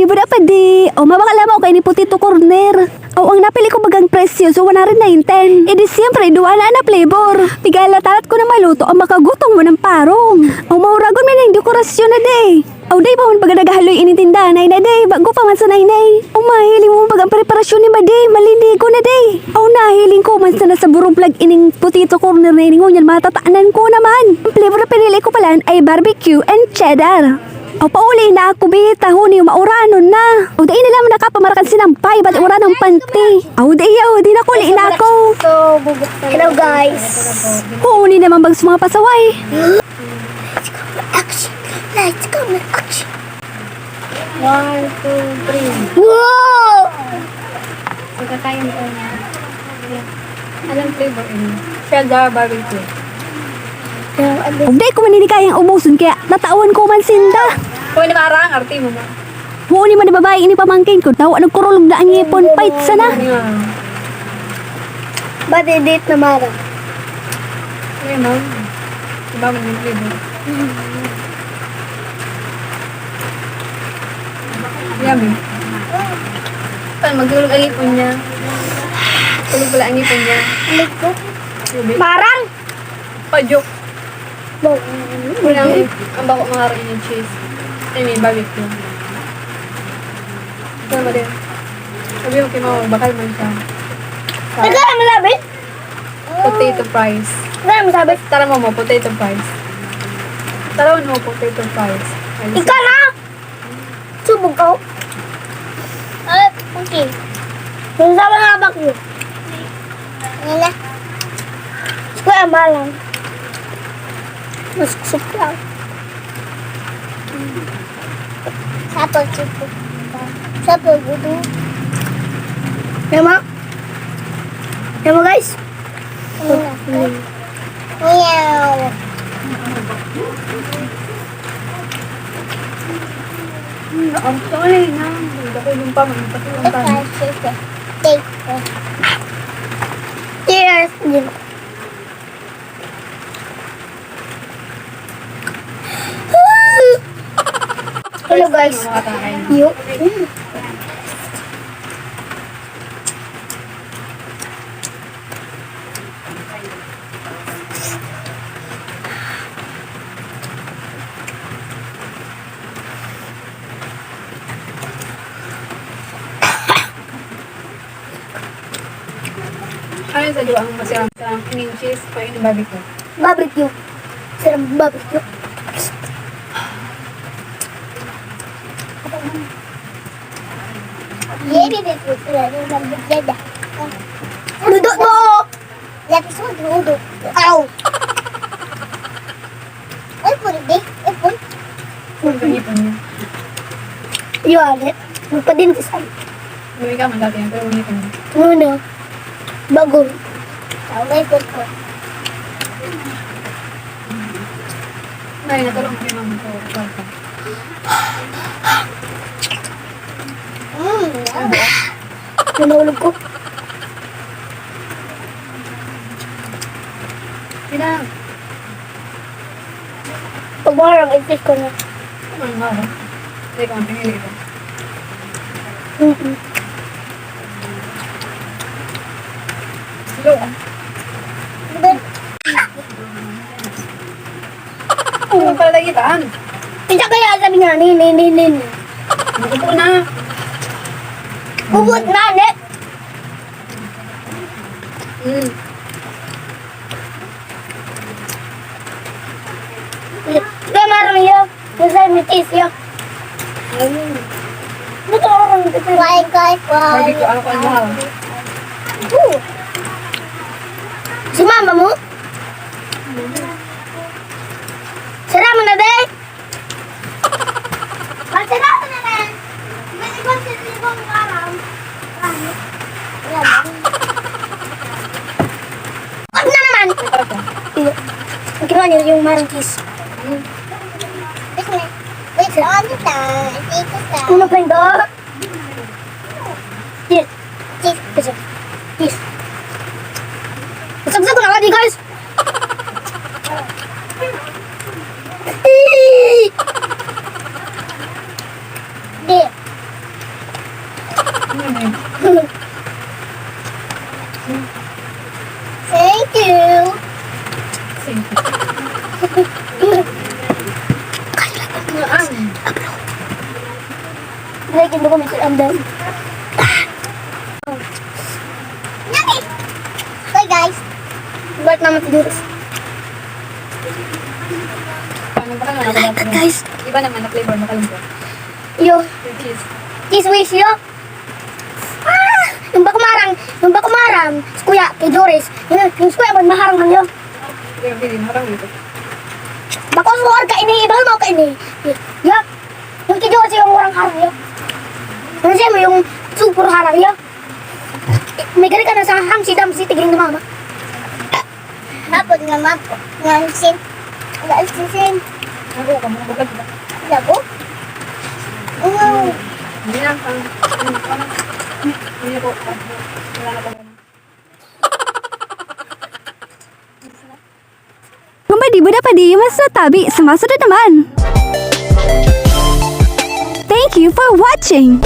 libo na pa di. O mabakala mo kay ni Potato Corner. O ang napili ko bagang presyo so 119. E di siyempre duwa na flavor. Tigala talat ko na maluto ang makagutong mo ng parong. O mauragon man ang dekorasyon na de. O day pa man baga nagahaloy inintindahan na day. Bago pa man sa nainay. O mahiling mo bagang preparasyon ni Made. Malindi ko na day. O nahiling ko man sa nasa burong vlog ining Potato Corner na ining ngunyan matataanan ko naman. Ang flavor na pinili ko pala ay barbecue and cheddar. O pauli na ako bita huni mauranon na. O dai nila man nakapamarakan sinampay ba't uranong panty. O di na kuli na ako. Hello guys. Huni naman bags mga pasaway. Action. Let's go na action. 1, 2, 3. Wow! So, kakain ko na. Anong flavor ini? Cheddar barbecue. O di ko maninikayang umuson kaya natawan ko man sinda. Kung ni marang, arte mo na. Huni man ni babae ini pamangkin ko. Tawa nagkurulog na ang ipon fight sana. Ba't edit na mara? Ayun no. Iba mo yung flavor. Yummy. Paano magtulog ang ipon niya? Tulog pala ang ipon niya. Ulit ko. Yubi. Marang! Pajuk. Bo. Ang bako mga harin yung cheese. I mean, barbecue. Ito naman din. Sabi mo kayo bakal man siya. Nagkala mo sabi? Potato fries. Nagkala mo sabi? Tara mo, potato fries. Tara mo, potato fries. Ikaw na! Subog ko. Ay, okay. Yung sabi nga bak yun. Ano na? Square malang. Masuk lang. Sapol supo. Sapol gudu. Yama? Yama guys? Meow. Ang toy na. Dako yung pa, magpapit yung pa. Cheers. Hello guys. Yo. Ano sa doang masirang sa cream cheese pa yung barbecue? Barbecue. Sarap barbecue. Duduk mo! Lapis mo, duduk. Ow! Ay, pwede. Ay, pwede. Kung yung ipon niya. Iwalit. Magpadin sa saan. Gawin ka man dati yan, pero yung ipon niya. Ano? Bago. Tawag ko ko. Ngayon, natulong ko yung mama ko. Kwarta. Nanulog ko. Pinang. Pag marang, i-fish ko na. Ano nga ba? Hindi ko ang pinili ito. Hello. Ano pala lagi taan? Pinsa kaya sabi niya, nin. Upo na. Bubot na, net. Kaya marang yun. Nasa mitis yun. Buto orang dito. Why. Barbecue, ano ko ang mahal? Si mama mo? Sara mo na, be? Sara mo na, be? May ibang araw. Wag na naman! Ang ginawa niyo yung marang kiss. Wait, ano ta? Ano pa ito? Cheers. Cheers. Masagsak ko na kadi, guys! Di. Like in the comments, I'm done. Yummy! Okay, guys. Balik naman tidur. Paano ba ka Guys, Iba naman na flavor makalungkot. yo, Yung cheese. cheese wish yo. Ah! Yung bakumarang, si Kuya, kay Doris. Yung si Kuya, maharang lang yo. Yung bilin, marang dito. Bakos mo ka ini, ibang mo ka ini. Yo, yung kay Doris yung warang harang yo. Ano siya mo yung super harang yo. May gari ka na sa hamsi-damsi, tigring na mama. Hapon nga mapo. Ngansin. Ngansin. Nago ka, mga bugad ba? Labo? Oo. Hindi na, hindi po. Wala na po. Kung ba di ba dapat di mas natabi, sumasunod naman. Thank you for watching.